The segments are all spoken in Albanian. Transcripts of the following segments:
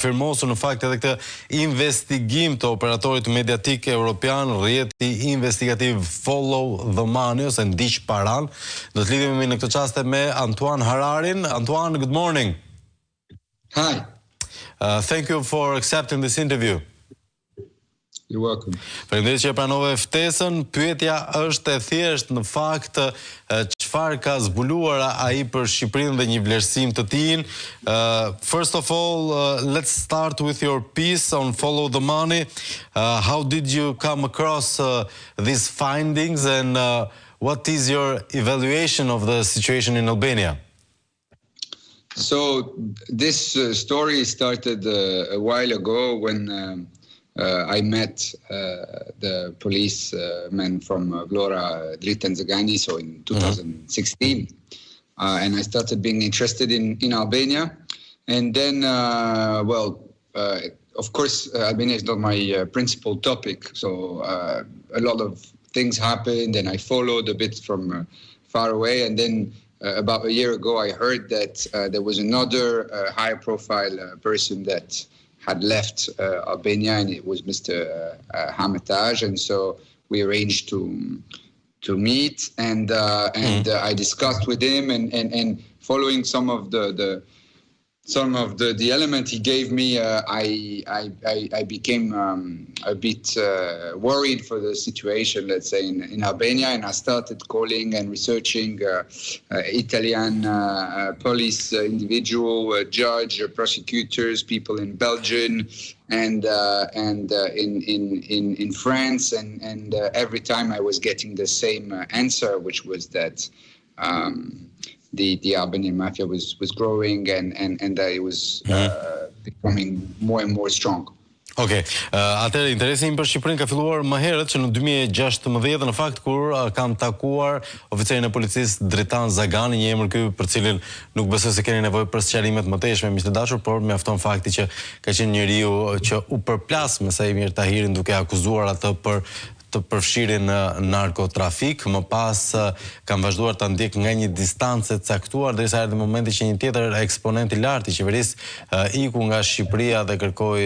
firmosur në fakt edhe këtë investigim të operatorit mediatik evropian, rrjeti investigativ Follow the Money ose Ndiq Paran. Do të lidhemi në këtë çast me Antoine Hararin. Antoine, good morning. Hi. Thank you for accepting this interview. You're welcome. Faleminderit që pranove ftesën. Pyetja është e thjeshtë në fakt çfarë ka zbuluar ai për Shqipërinë dhe një vlerësim të tij. First of all, let's start with your piece on Follow the Money. How did you come across these findings and what is your evaluation of the situation in Albania? So this story started a while ago when I met the policemen from Vlora, Dritan Zagani, so in 2016, and I started being interested in Albania. And then, of course, Albania is not my principal topic, so a lot of things happened, and I followed a bit from far away. And then about a year ago, I heard that there was another high-profile person that had left Albania, and it was Mr. Hametaj, and so we arranged to meet, and I discussed with him, and following some of the element he gave me, I became a bit worried for the situation, let's say, in Albania, and I started calling and researching Italian police individual, judge, prosecutors, people in Belgium, and in France, and every time I was getting the same answer, which was that the Albanian mafia was growing and that it was becoming more and more strong. Okej, atëherë interesi im për Shqipërinë ka filluar më herët që në 2016 në fakt kur kam takuar oficerin e policisë Dritan Zagani, një emër ky për cilin nuk besoj se keni nevojë për sqarimet më tepshme, miq të dashur, por mjafton fakti që ka qenë njeriu që u përplas me Saimir Tahirin duke akuzuar atë për të përfshirjen në narkotrafik. Më pas kam vazhduar ta ndjek nga një distancë e caktuar derisa erdhi momenti që një tjetër eksponent i lartë i qeverisë iku nga Shqipëria dhe kërkoi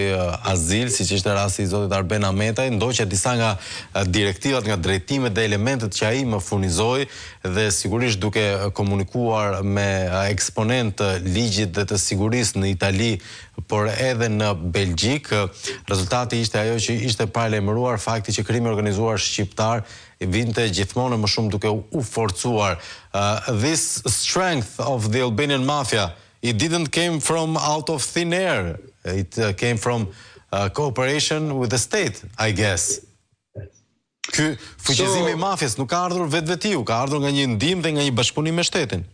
azil, siç ishte rasti i zotit Arben Ametaj, ndoqja disa nga direktivat, nga drejtimet dhe elementet që ai më furnizoi, dhe sigurisht duke komunikuar me eksponent të ligjit dhe të sigurisë në Itali, por edhe në Belgjik, rezultati ishte ajo që ishte paralajmëruar fakti që krimi organizuar shqiptar vinte gjithmonë më shumë duke u forcuar. This strength of the Albanian mafia, it didn't came from out of thin air. It came from cooperation with the state, I guess. Ky fuqizimi i mafjes nuk ka ardhur vetvetiu, ka ardhur nga një ndihmë dhe nga një bashkëpunim me shtetin.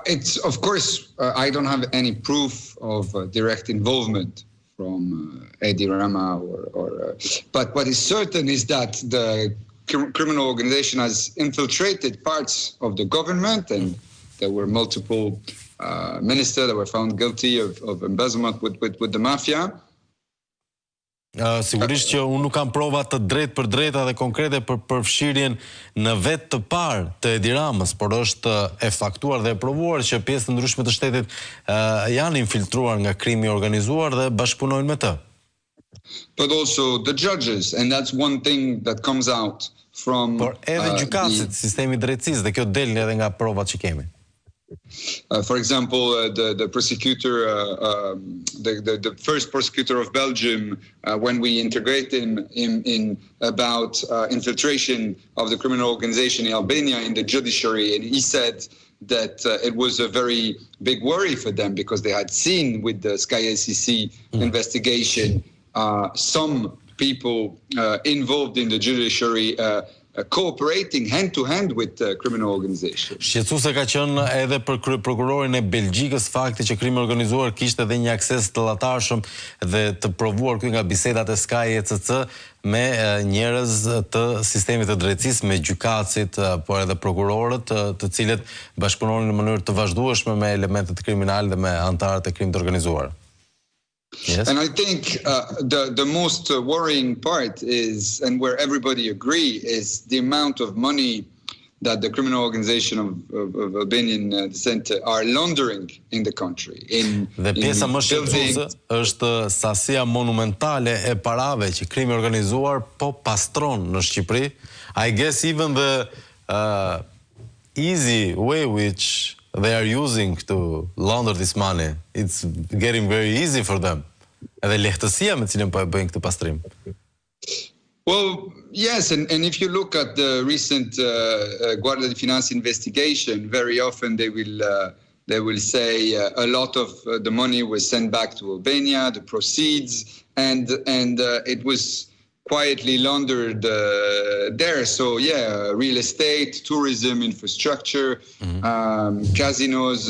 It's, of course, I don't have any proof of direct involvement from Edi Rama, but what is certain is that the criminal organization has infiltrated parts of the government, and there were multiple ministers that were found guilty of embezzlement with the mafia. Sigurisht që unë nuk kam prova të drejt për drejta dhe konkrete për përfshirjen në vetë të parë të Edi Ramës, por është e faktuar dhe e provuar që pjesë të ndryshme të shtetit janë infiltruar nga krimi organizuar dhe bashkëpunojnë me të. But also the judges, and that's one thing that comes out from por edhe gjykatësit, sistemi i drejtësisë, dhe kjo del edhe nga provat që kemi. For example, the prosecutor, the first prosecutor of Belgium, when we integrate him in about infiltration of the criminal organization in Albania in the judiciary, and he said that it was a very big worry for them because they had seen with the Sky ACC investigation some people involved in the judiciary cooperating hand-to-hand with criminal organization. Shqetësuese ka qenë edhe për prokurorin e Belgjikës fakti që krimi organizuar kishte edhe një akses të llatarshëm dhe të provuar këtu nga bisedat e Sky ECC me njerëz të sistemit të drejtësisë, me gjykatësit, por edhe prokurorët, të cilët bashkëpunonin në mënyrë të vazhdueshme me elementet kriminale dhe me anëtarët e krimit të organizuar. Yes. And I think the most worrying part is, and where everybody agree, is the amount of money that the criminal organization of Albanian descent are laundering in the country. Dhe pjesa më shqetësuese është sasia monumentale e parave që krimi organizuar po pastron në Shqipëri. I guess even the easy way which they are using to launder this money, it's getting very easy for them. Edhe lehtësia me cilën po e bëjnë këtë pastrim. Well, yes, and if you look at the recent Guardia di Finanza investigation, very often they will say a lot of the money was sent back to Albania, the proceeds, and it was quietly laundered there. So yeah, real estate, tourism, infrastructure, casinos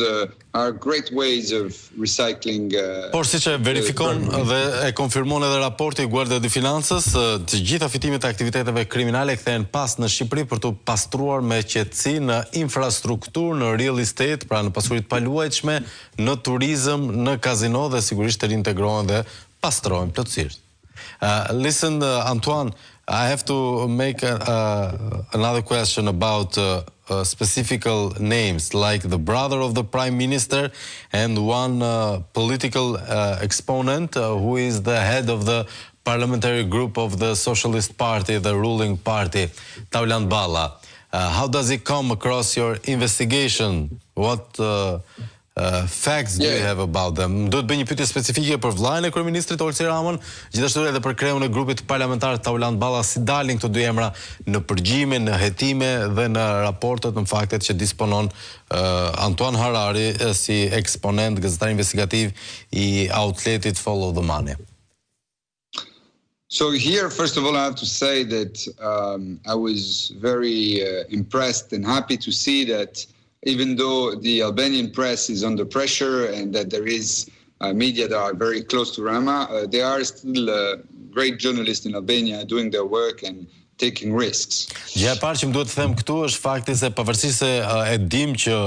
are great ways of recycling. Por siç e verifikon dhe e konfirmon edhe raporti i Guardia di Financës, të gjitha fitimet e aktiviteteve kriminale kthehen pas në Shqipëri për të pastruar me qetësi në infrastrukturë, në real estate, pra në pasuri të paluajtshme, në turizëm, në kazino dhe sigurisht të reintegrohen dhe pastrohen plotësisht. Listen, Antoine, I have to make another question about specific names, like the brother of the Prime Minister and one political exponent who is the head of the parliamentary group of the Socialist Party, the ruling party, Tauland Balla. How does it come across your investigation? What facts do you have about them? Do të bëj një pyetje specifike për vllajën e kryeministrit Olsi Ramën, gjithashtu edhe për kreun e grupit parlamentar Tauland Balla, si dalin këto dy emra në përgjime, në hetime dhe në raportet, në faktet që disponon Antoine Harari si eksponent gazetar investigativ i outletit Follow the Money. So here, first of all, I have to say that I was very impressed and happy to see that even though the Albanian press is under pressure and that there is media that are very close to Rama, there are still great journalists in Albania doing their work and taking risks. Gjë e parë që më duhet të them këtu është fakti se pavarësisht se e dim që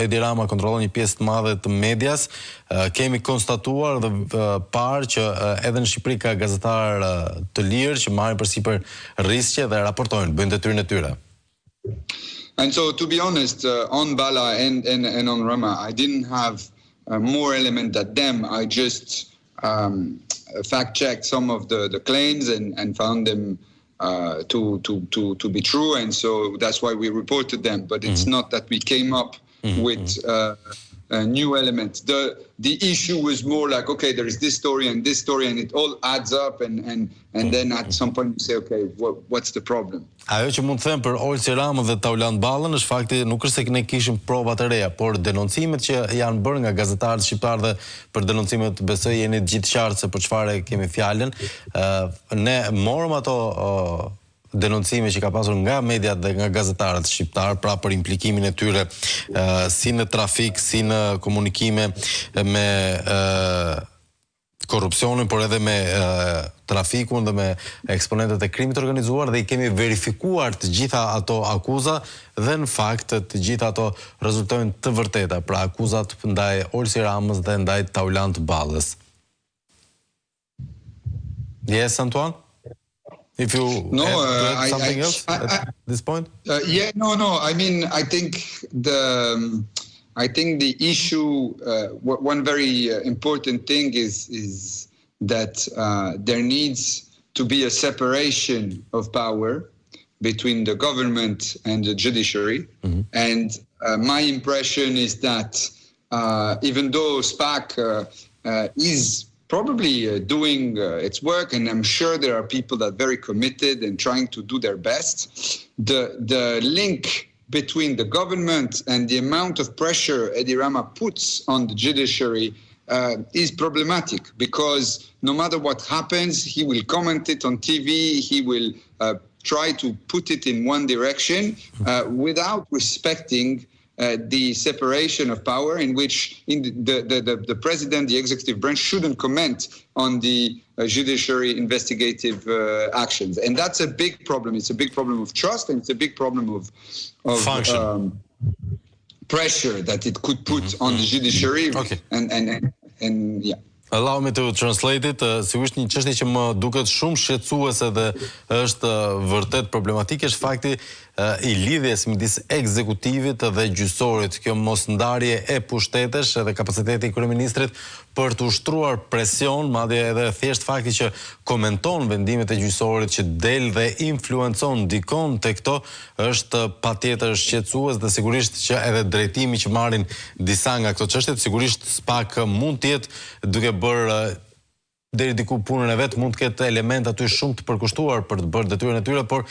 Edi Rama kontrollon një pjesë të madhe të medias, kemi konstatuar dhe parë që edhe në Shqipëri ka gazetarë të lirë që marrin përsipër rreziqe dhe raportojnë, bëjnë detyrën e tyre. And so, to be honest, on Balla and on Rama, I didn't have more element than them. I just fact-checked some of the claims and found them to be true, and so that's why we reported them. But it's not that we came up with a new element. The issue was more like, okay, there is this story, and it all adds up, and then at some point you say, okay, what's the problem? Ajo që mund të them për Olsi Ramën dhe Tauland Ballën është fakti nuk është se ne kishim prova të reja, por denoncimet që janë bërë nga gazetarët shqiptar dhe për denoncimet besoj jeni të gjithë qartë se për çfarë kemi fjalën. Ne morëm ato denoncime që ka pasur nga mediat dhe nga gazetarët shqiptar, pra për implikimin e tyre si në trafik, si në komunikime me korrupsionin, por edhe me trafikun dhe me eksponentët e krimit organizuar, dhe i kemi verifikuar të gjitha ato akuza dhe në fakt të gjitha ato rezultojnë të vërteta, pra akuzat ndaj Olsi Ramës dhe ndaj Tauland Ballës. Yes, Antoine? If you add something else at this point? No. I mean, I think the issue, one very important thing is that there needs to be a separation of power between the government and the judiciary. And my impression is that even though SPAC is probably doing its work, and I'm sure there are people that are very committed and trying to do their best, the link between the government and the amount of pressure Edi Rama puts on the judiciary is problematic, because no matter what happens, he will comment it on TV, he will try to put it in one direction without respecting the separation of power, in which the president, the executive branch, shouldn't comment on the judiciary investigative actions. And that's a big problem. It's a big problem of trust, and it's a big problem of pressure that it could put on the judiciary. Okay. And yeah. Allow me to translate it. Sigurisht një çështje që më duket shumë shqetësuese dhe është vërtet problematike është fakti I lidhjes midis ekzekutivit dhe gjyqësorit. Kjo mosndarje e pushtetesh edhe kapaciteti I kryeministrit për të ushtruar presion, madje edhe thjesht fakti që komenton vendimet e gjyqësorit që del dhe influencon ndikon te këto është patjetër shqetësues dhe sigurisht që edhe drejtimi që marrin disa nga këto çështje sigurisht pak mund të jetë duke bërë deri diku punën e vet mund të ketë element aty shumë të përkushtuar për të bërë detyrën e tyre, por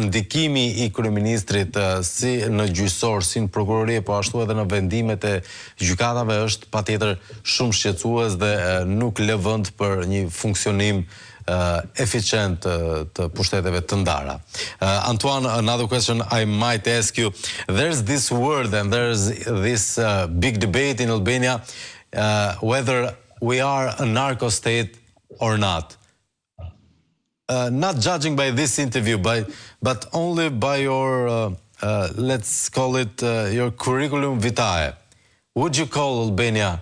ndikimi I kryeministrit si në gjyqësor, si në prokurori, po ashtu edhe në vendimet e gjykatave është patjetër shumë shqetësues dhe nuk lë vend për një funksionim efficient të pushteteve të ndara. Antoine, another question I might ask you. There's this word and there's this big debate in Albania whether we are a narco state or not. Not judging by this interview, but only by your, let's call it, your curriculum vitae. Would you call Albania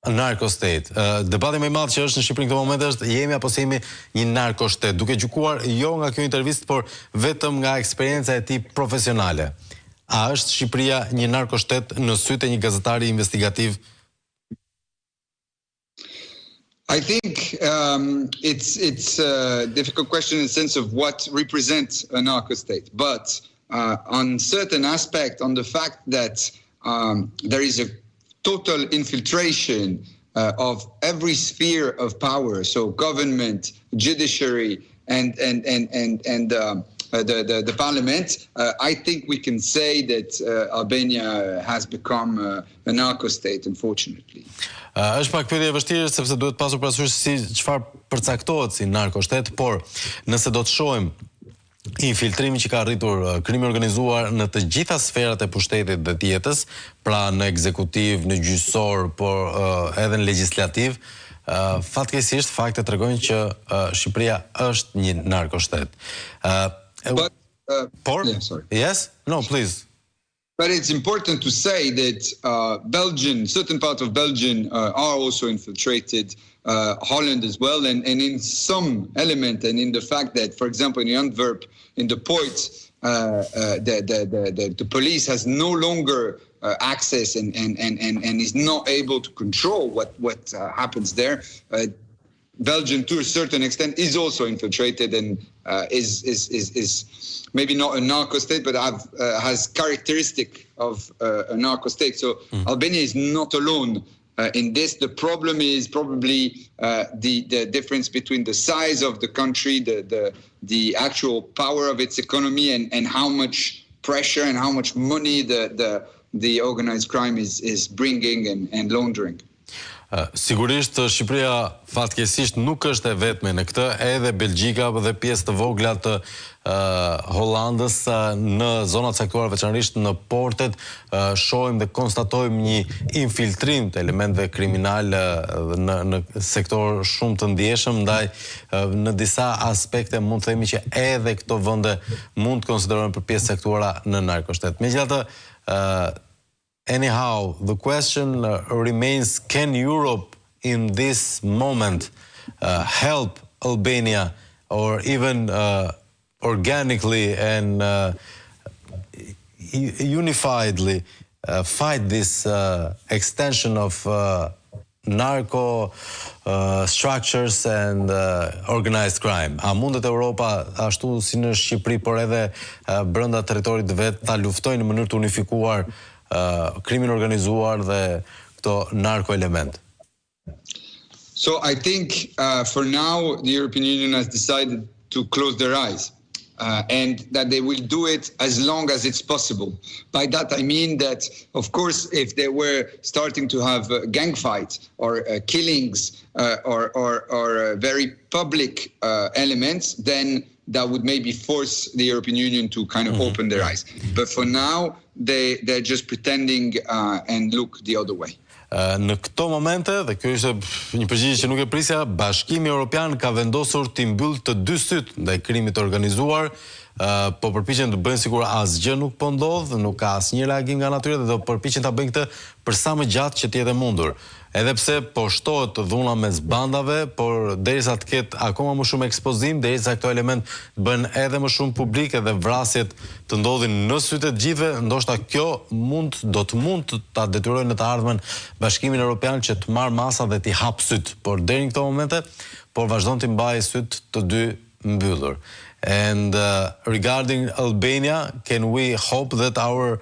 a narco state? Debati më I madh që është në Shqipëri në këtë moment është jemi apo jemi një narko shtet, duke gjykuar jo nga kjo intervistë, por vetëm nga eksperjenca e tij profesionale. A është Shqipëria një narko shtet në sytë e një gazetari investigativ? I think it's a difficult question in the sense of what represents a narco state. But on certain aspect, on the fact that there is a total infiltration of every sphere of power, so government, judiciary, and the parliament, I think we can say that Albania has become a narco state, unfortunately. Është pak pyetje e vështirë sepse duhet pasur parasysh si çfarë përcaktohet si narkoshtet, por nëse do të shohim infiltrimin që ka arritur krimi organizuar në të gjitha sferat e pushtetit dhe të jetës, pra në ekzekutiv, në gjyqësor, por edhe në legjislativ, fatkeqësisht faktet tregojnë që Shqipëria është një narkoshtet. Por? Yeah, sorry. Yes? No, please. But it's important to say that Belgium, certain parts of Belgium are also infiltrated, Holland as well, and in some element, and in the fact that, for example, in Antwerp, in the port, the police has no longer access and is not able to control what happens there. Belgium, to a certain extent, is also infiltrated and is maybe not a narco state, but has characteristic of a narco state. So Albania is not alone in this. The problem is probably the difference between the size of the country, the actual power of its economy, and how much pressure and how much money the organized crime is bringing and laundering. Sigurisht Shqipëria fatkeqësisht nuk është e vetme në këtë, edhe Belgjika dhe pjesë të vogla të Hollandës në zonat caktuara, veçanërisht në portet, shohim dhe konstatojmë një infiltrim të elementeve kriminal në sektor shumë të ndjeshëm, ndaj në disa aspekte mund të themi që edhe këto vende mund të konsiderohen për pjesë caktuara në narkoshtet. Megjithatë, anyhow, the question remains, can Europe in this moment help Albania or even organically and unifiedly fight this extension of narco structures and organized crime? A mundet Europa, ashtu si në Shqipëri, por edhe brenda territorit vet, ta luftojnë në mënyrë të unifikuar krimin organizuar dhe këto narko element? So I think for now the European Union has decided to close their eyes and that they will do it as long as it's possible. By that I mean that, of course, if they were starting to have gang fights or killings or very public elements, then that would maybe force the European Union to kind of open their eyes. But for now, they're just pretending and look the other way. Në këto momente, dhe kjo ishte një përgjigje që nuk e prisja, Bashkimi Evropian ka vendosur t'i mbyllë të dy syt ndaj krimit të organizuar, po përpiqen të bëjnë sikur asgjë nuk po ndodh, nuk ka asnjë reagim nga natyra dhe do përpiqen ta bëjnë këtë për sa më gjatë që të jetë mundur. edhe pse po shtohet dhuna mes bandave, por derisa të ketë akoma më shumë ekspozim, derisa këto element të bën edhe më shumë publik edhe vrasjet të ndodhin në sytë të gjithëve, ndoshta kjo do të mund ta detyrojë në të ardhmen Bashkimin Evropian që të marrë masa dhe t'i hap syt, por deri në këto momente por vazhdon të mbajë syt të dy mbyllur. And regarding Albania, can we hope that our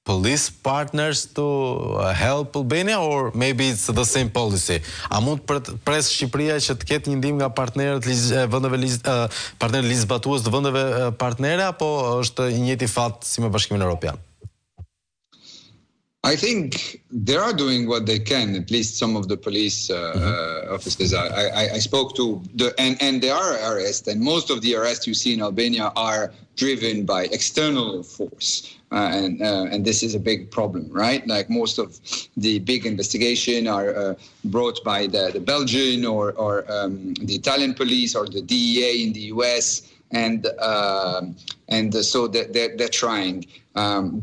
police partners to help Albania, or maybe it's the same policy? A mund pres Shqipëria që të ketë një ndihmë nga partnerët partnerët ligjzbatues të vendeve partnere, apo është i njëjti fat si me Bashkimin Evropian? I think they are doing what they can, at least some of the police officers. I spoke to, and they are arrested, and most of the arrests you see in Albania are driven by external force. And this is a big problem, right? Like most of the big investigation are brought by the Belgian or the Italian police or the DEA in the US. And so they're trying.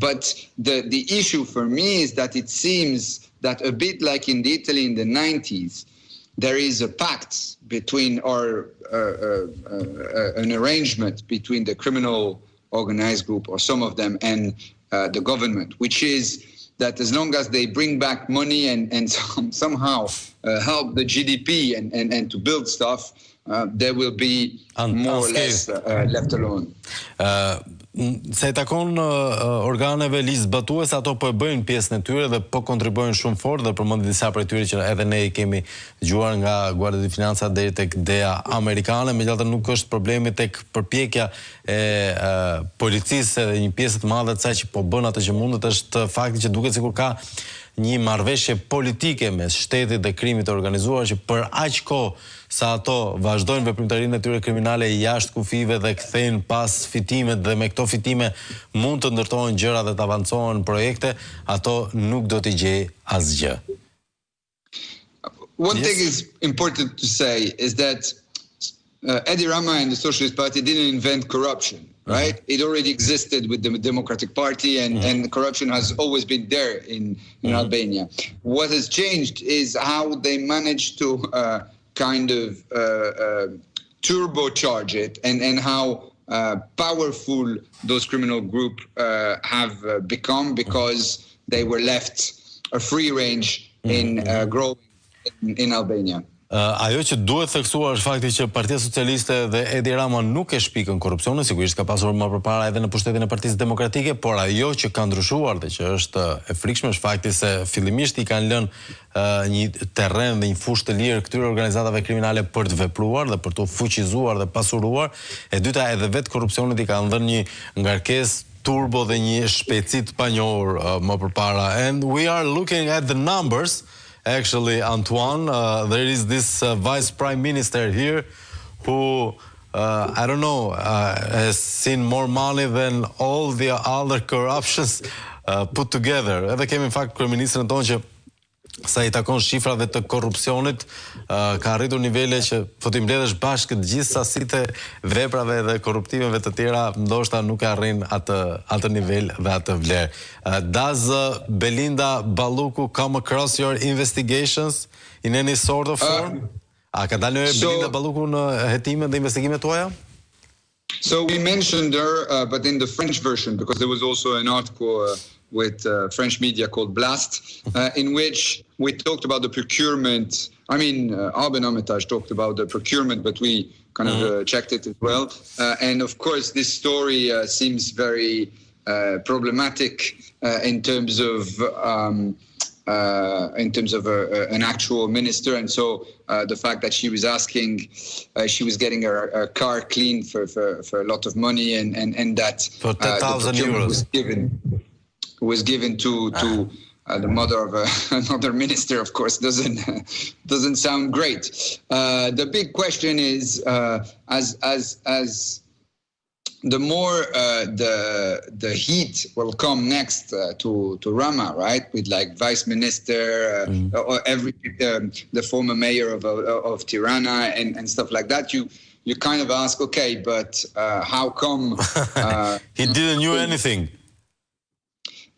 But the issue for me is that it seems that a bit like in Italy in the 90s, there is a pact between, or an arrangement between the criminal organized group, or some of them, and the government, which is that as long as they bring back money and somehow help the GDP and to build stuff, there will be more or less left alone. Se takon organeve ligjzbatuese, ato po e bëjnë pjesën e tyre dhe po kontribuojnë shumë fort, dhe përmend disa prej tyre që edhe ne i kemi dëgjuar nga Guardia di Finanza deri tek DEA amerikane, megjithatë nuk është problemi tek përpjekja e policisë dhe një pjesë të madhe të saj që po bën atë që mundet, është fakti që duket sikur ka një marrëveshje politike mes shtetit dhe krimit të organizuar, që për aq kohë sa ato vazhdojnë veprimtarinë e tyre kriminale jashtë kufive dhe kthejnë pas fitimet, dhe me këto fitime mund të ndërtohen gjëra dhe të avancohen projekte, ato nuk do t'i gjej asgjë. One thing is important to say is that Edi Rama and the Socialist Party didn't invent corruption, right? It already existed with the Democratic Party, and corruption has always been there in Albania. What has changed is how they managed to kind of turbocharge it, and how powerful those criminal groups have become, because they were left a free range in growing in Albania. Ajo që duhet theksuar është fakti që Partia Socialiste dhe Edi Rama nuk e shpikën korrupsionin, sigurisht ka pasur më përpara edhe në pushtetin e Partisë Demokratike, por ajo që ka ndryshuar dhe që është e frikshme është fakti se fillimisht i kanë lënë një terren dhe një fushë të lirë këtyre organizatave kriminale për të vepruar dhe për të fuqizuar dhe pasuruar. E dyta, edhe vetë korrupsionit i kanë dhënë një ngarkesë turbo dhe një shpejtësi të panjohur më përpara. And we are looking at the numbers. Actually, Antoine, there is this Vice Prime Minister here who, I don't know, has seen more money than all the other corruptions put together. Edhe kemi në fakt kryeministrin tonë që sa i takon shifrave të korrupsionit, ka arritur nivele që fotimbledhësh bashkë të gjithë sasitë veprave dhe korruptimeve të tjera, ndoshta nuk e arrin atë nivel dhe atë vlerë. Does Belinda Balluku come across your investigations in any sort of form? A ka dalë Belinda Balluku në hetimet dhe investigimet tuaja? So we mentioned her, but in the French version, because there was also an article with French media called Blast, in which we talked about the procurement. I mean, Arben Armitage talked about the procurement, but we kind of checked it as well. And of course, this story seems very problematic in terms of an actual minister. And so the fact that she was asking, she was getting her car cleaned for a lot of money, and that for 10,000 euros was given to the mother of another minister, of course, doesn't sound great. The big question is, as the more the heat will come next to Rama, right? With like vice minister, or the former mayor of Tirana and stuff like that. You kind of ask, okay, but how come he didn't do anything?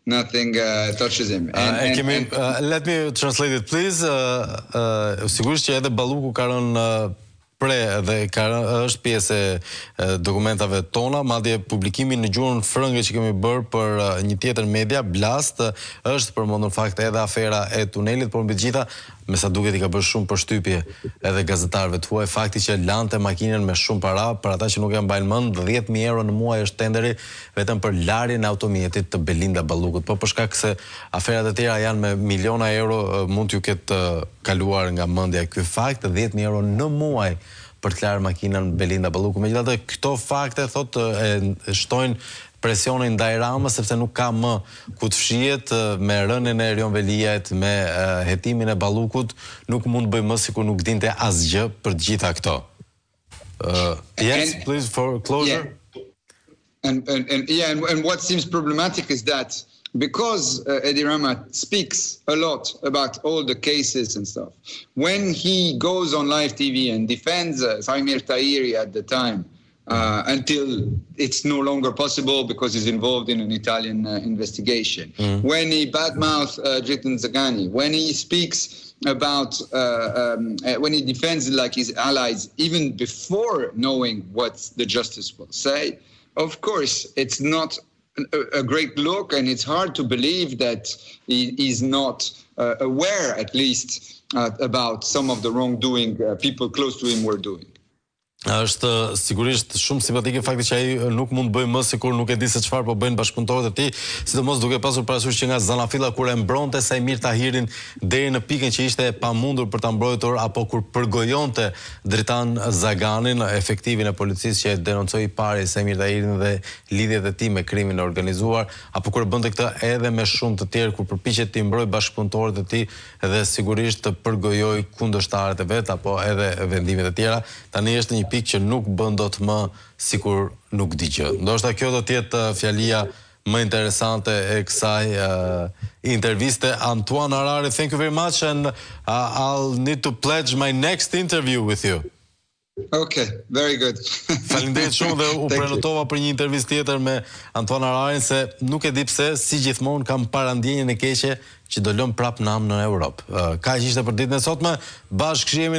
nothing touches him. Let me translate it, please. Sigurisht që edhe Balluku ka rënë dhe është pjesë e dokumentave tona, madje publikimi në gjuhën frënge që kemi bërë për një tjetër media, Blast, është përmendur fakt edhe afera e tunelit, por mbi të gjitha, me sa duket i ka bërë shumë përshtypje edhe gazetarëve tuaj fakti që lante makinën me shumë para, për ata që nuk e mbajnë mend, 10.000 euro në muaj është tenderi vetëm për larjen e automjetit të Belinda Ballukut. Po për shkak se aferat e tjera janë me miliona euro, mund t'ju ketë kaluar nga mendja ky fakt, 10.000 euro në muaj për të larë makinën Belinda Balluku. Megjithatë, këto fakte thotë e shtojnë presionin ndaj Ramës sepse nuk ka më ku të fshihet me rënien e Erion Veliajt, me hetimin e Ballukut, nuk mund të bëjmë më sikur nuk dinte asgjë për të gjitha këto. Yes, please, for closure. Yeah. And what seems problematic is that because Edi Rama speaks a lot about all the cases and stuff, when he goes on live TV and defends Samir Tahiri at the time, until it's no longer possible because he's involved in an Italian investigation, when he badmouths Dritan Zagani, when he speaks about, when he defends like his allies, even before knowing what the justice will say, of course, it's not a great look, and it's hard to believe that he is not aware, at least, about some of the wrongdoing people close to him were doing. Është sigurisht shumë simpatike fakti që ai nuk mund të bëjë më sikur nuk e di se çfarë po bëjnë bashkëpunëtorët e tij, sidomos duke pasur parasysh që nga Zanafilla kur e mbronte Samir Tahirin deri në pikën që ishte e pamundur për ta mbrojtur, apo kur përgojonte Dritan Zaganin, efektivin e policisë që e denoncoi pari Samir Tahirin dhe lidhjet e tij me krimin e organizuar, apo kur bënte këtë edhe me shumë të tjerë, kur përpiqet të mbrojë bashkëpunëtorët e tij dhe sigurisht të përgojoj kundërshtarët e vet apo edhe vendimet e tjera. Tani është një pikë që nuk bën dot më sikur nuk di gjë. Ndoshta kjo do të jetë fjalia më interesante e kësaj interviste. Antoine Harari, thank you very much, and I'll need to pledge my next interview with you. Okay, very good. Faleminderit shumë dhe u prenotova për një intervistë tjetër me Antoine Hararin, se nuk e di pse, si gjithmonë kam parandjenjen e keqe që do lëm prap nam në Europë. Kaq ishte për ditën e sotme, bashkë jemi ne.